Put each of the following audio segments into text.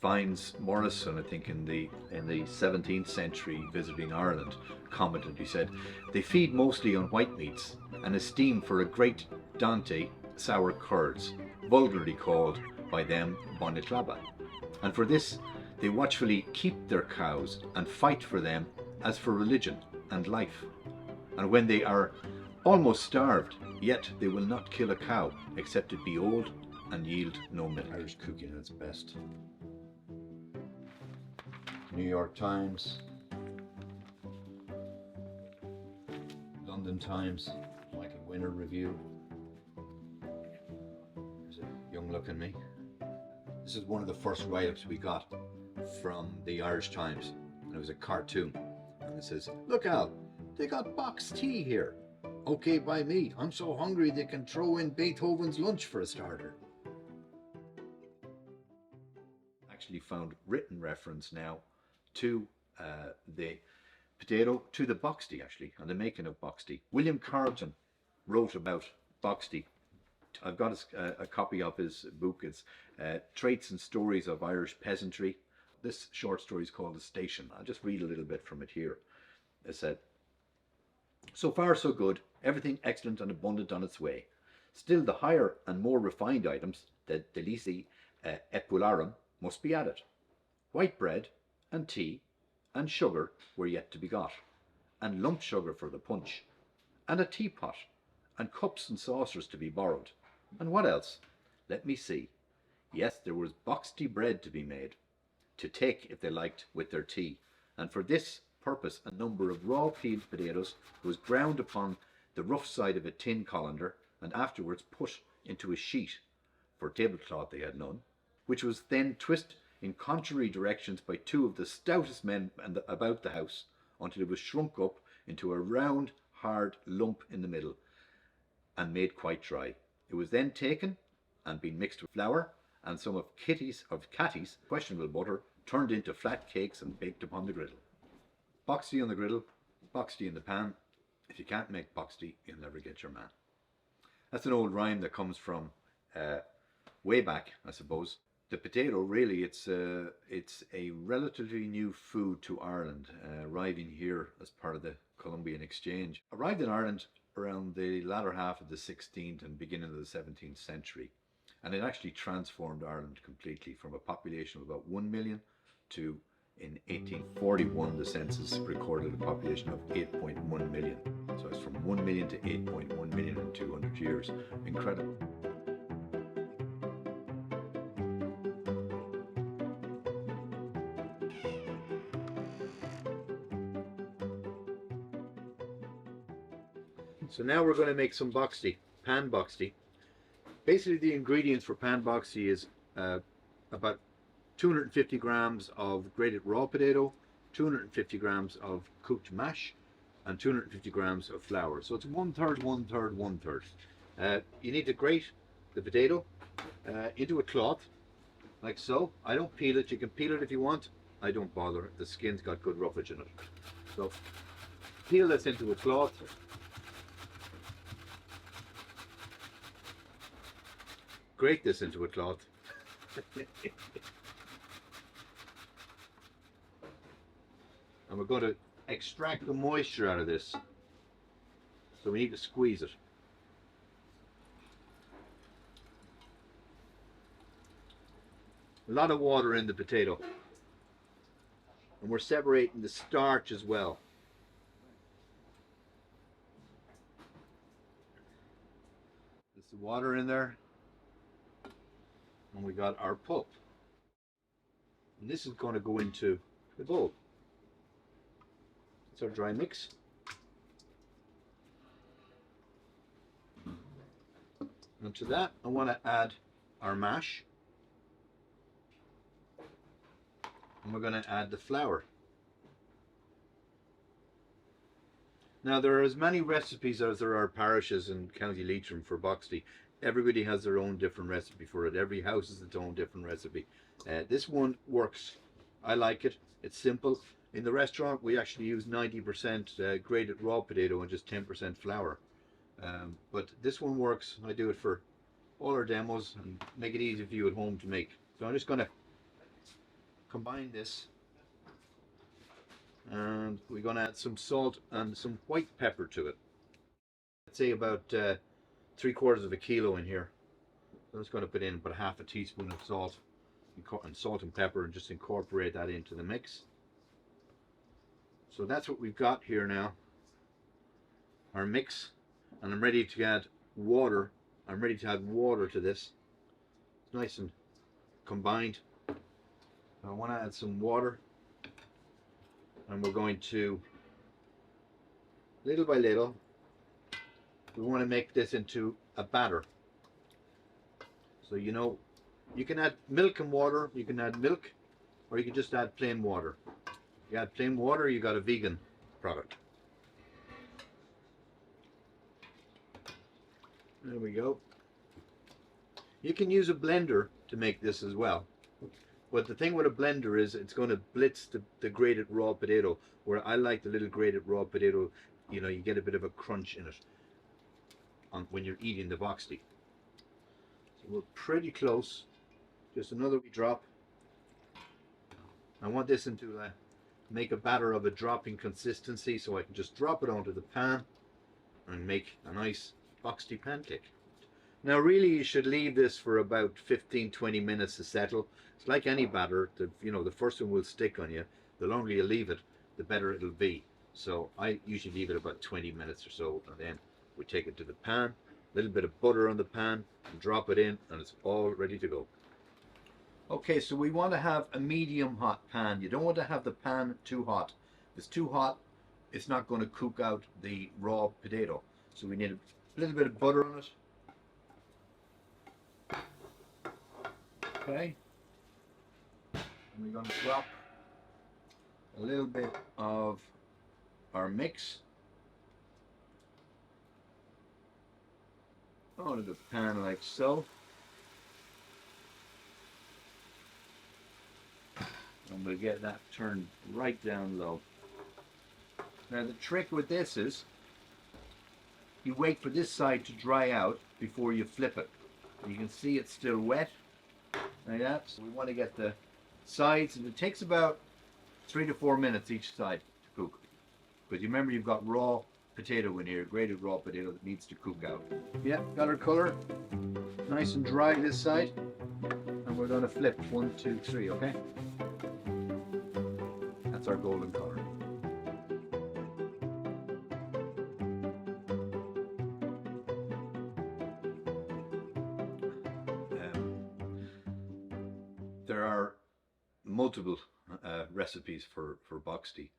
Vines Morrison, I think in the 17th century, visiting Ireland, commented. He said, "They feed mostly on white meats and esteem for a great Dante sour curds, vulgarly called by them bonniclaba. And for this they watchfully keep their cows and fight for them as for religion and life. And when they are almost starved, yet they will not kill a cow, except it be old and yield no milk." Irish cooking at its best. New York Times, London Times, Michael Winner review. There's a young look in me. This is one of the first write-ups we got from the Irish Times, and it was a cartoon, and it says, "Look Al, they got boxed tea here. Okay by me. I'm so hungry they can throw in Beethoven's lunch for a starter." Actually found written reference now to the potato, to the Boxty actually, and the making of Boxty. William Carleton wrote about Boxty. I've got a copy of his book. It's Traits and Stories of Irish Peasantry. This short story is called The Station. I'll just read a little bit from it here. It said, "So far so good, everything excellent and abundant on its way. Still the higher and more refined items, the delici epularum, must be added. White bread and tea and sugar were yet to be got, and lump sugar for the punch, and a teapot, and cups and saucers to be borrowed. And what else? Let me see. Yes, there was Boxty bread to be made, to take if they liked with their tea, and for this purpose a number of raw peeled potatoes was ground upon the rough side of a tin colander, and afterwards put into a sheet, for tablecloth they had none, which was then twisted in contrary directions by two of the stoutest men about the house, until it was shrunk up into a round hard lump in the middle, and made quite dry. It was then taken and been mixed with flour and some of Catty's questionable butter, turned into flat cakes and baked upon the griddle. Boxty on the griddle, Boxty in the pan. If you can't make Boxty, you'll never get your man." That's an old rhyme that comes from way back, I suppose. The potato, really, it's a relatively new food to Ireland, arriving here as part of the Columbian Exchange. Arrived in Ireland around the latter half of the 16th and beginning of the 17th century. And it actually transformed Ireland completely, from a population of about 1 million to, in 1841, the census recorded a population of 8.1 million. So it's from 1 million to 8.1 million in 200 years. Incredible. So now we're going to make some Boxty, Pan Boxty. Basically the ingredients for Pan Boxty is about 250 grams of grated raw potato, 250 grams of cooked mash, and 250 grams of flour. So it's 1/3, 1/3, 1/3. You need to grate the potato into a cloth, like so. I don't peel it. You can peel it if you want. I don't bother. The skin's got good roughage in it. So peel this into a cloth. Grate this into a cloth. And we're going to extract the moisture out of this. So we need to squeeze it. A lot of water in the potato. And we're separating the starch as well. There's the water in there. And we got our pulp. And this is going to go into the bowl. It's our dry mix. And to that I want to add our mash. And we're going to add the flour. Now there are as many recipes as there are parishes in County Leitrim for Boxty. Everybody has their own different recipe for it. Every house has its own different recipe. This one works. I like it. It's simple. In the restaurant we actually use 90% grated raw potato and just 10% flour. But this one works. I do it for all our demos and make it easy for you at home to make. So I'm just going to combine this, and we're going to add some salt and some white pepper to it. I'd say about 3/4 of a kilo in here. So I'm just going to put in about half a teaspoon of salt and salt and pepper, and just incorporate that into the mix. So that's what we've got here now, our mix, and I'm ready to add water. I'm ready to add water to this. It's nice and combined. I want to add some water, and we're going to, little by little, we want to make this into a batter. So you know, you can add milk and water, you can add milk, or you can just add plain water. If you add plain water, you got a vegan product. There we go. You can use a blender to make this as well. But the thing with a blender is it's going to blitz the grated raw potato, where I like the little grated raw potato, you know, you get a bit of a crunch in it when you're eating the Boxty. So we're pretty close. Just another wee drop. I want this into make a batter of a dropping consistency, so I can just drop it onto the pan and make a nice Boxty pancake. Now really you should leave this for about 15-20 minutes to settle. It's like any batter, you know, the first one will stick on you. The longer you leave it, the better it'll be. So I usually leave it about 20 minutes or so, and then we take it to the pan, a little bit of butter on the pan, and drop it in, and it's all ready to go. Okay, so we want to have a medium hot pan. You don't want to have the pan too hot. If it's too hot, it's not going to cook out the raw potato. So we need a little bit of butter on it. Okay, and we're going to drop a little bit of our mix onto the pan like so, and we'll get that turned right down low. Now the trick with this is you wait for this side to dry out before you flip it. You can see it's still wet like that. So we want to get the sides, and it takes about 3 to 4 minutes each side to cook. But you remember you've got raw potato in here, grated raw potato that needs to cook out. Yeah, got our color nice and dry this side, and we're going to flip 1, 2, 3. Okay, that's our golden color. There are multiple recipes for Boxty.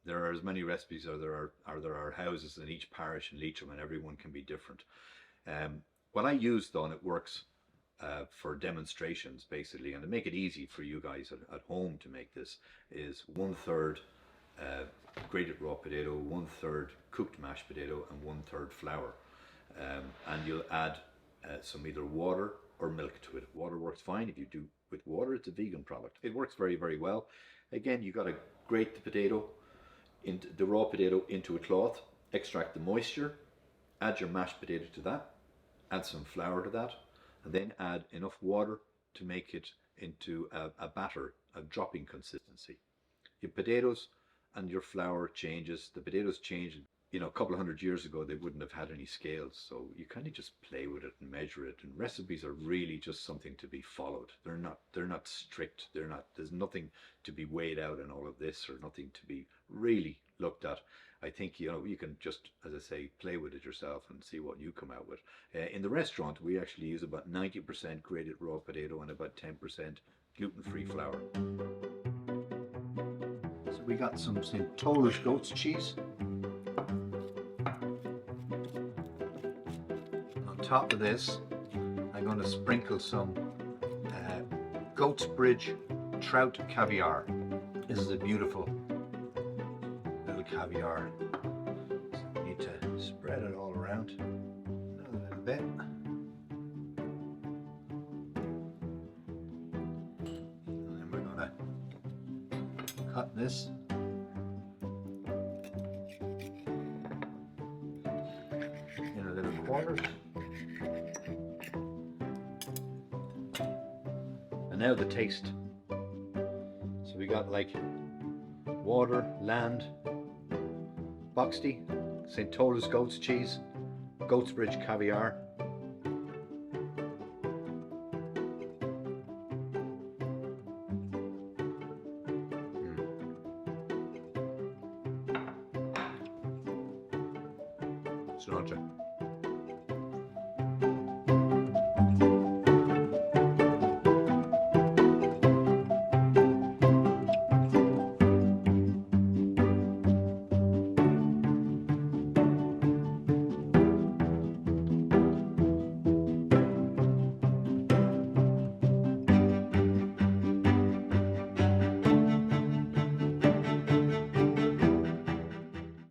There are as many recipes as there are houses in each parish in Leitrim, and everyone can be different. What I use though, and it works for demonstrations basically, and to make it easy for you guys at home to make this, is 1/3 grated raw potato, 1/3 cooked mashed potato, and 1/3 flour. And you'll add some either water or milk to it. Water works fine. If you do with water, it's a vegan product. It works very, very well. Again, you got to grate the potato, into the raw potato, into a cloth, extract the moisture, add your mashed potato to that, add some flour to that, and then add enough water to make it into a batter, a dropping consistency. Your potatoes and your flour changes. The potatoes change. You know, a couple of 100 years ago, they wouldn't have had any scales, so you kind of just play with it and measure it. And recipes are really just something to be followed. They're not strict. There's nothing to be weighed out in all of this, or nothing to be really looked at. I think, you know, you can just, as I say, play with it yourself and see what you come out with. In the restaurant, we actually use about 90% grated raw potato and about 10% gluten-free flour. So we got some St. Polish goat's cheese. Top of this, I'm going to sprinkle some Goat's Bridge trout caviar. This is a beautiful little caviar. So we need to spread it all around a little bit. And then we're going to cut this in a little quarters. And now the taste. we got like water, land, Boxty, St. Tola's goat's cheese, Goat's Bridge caviar. Cilantro.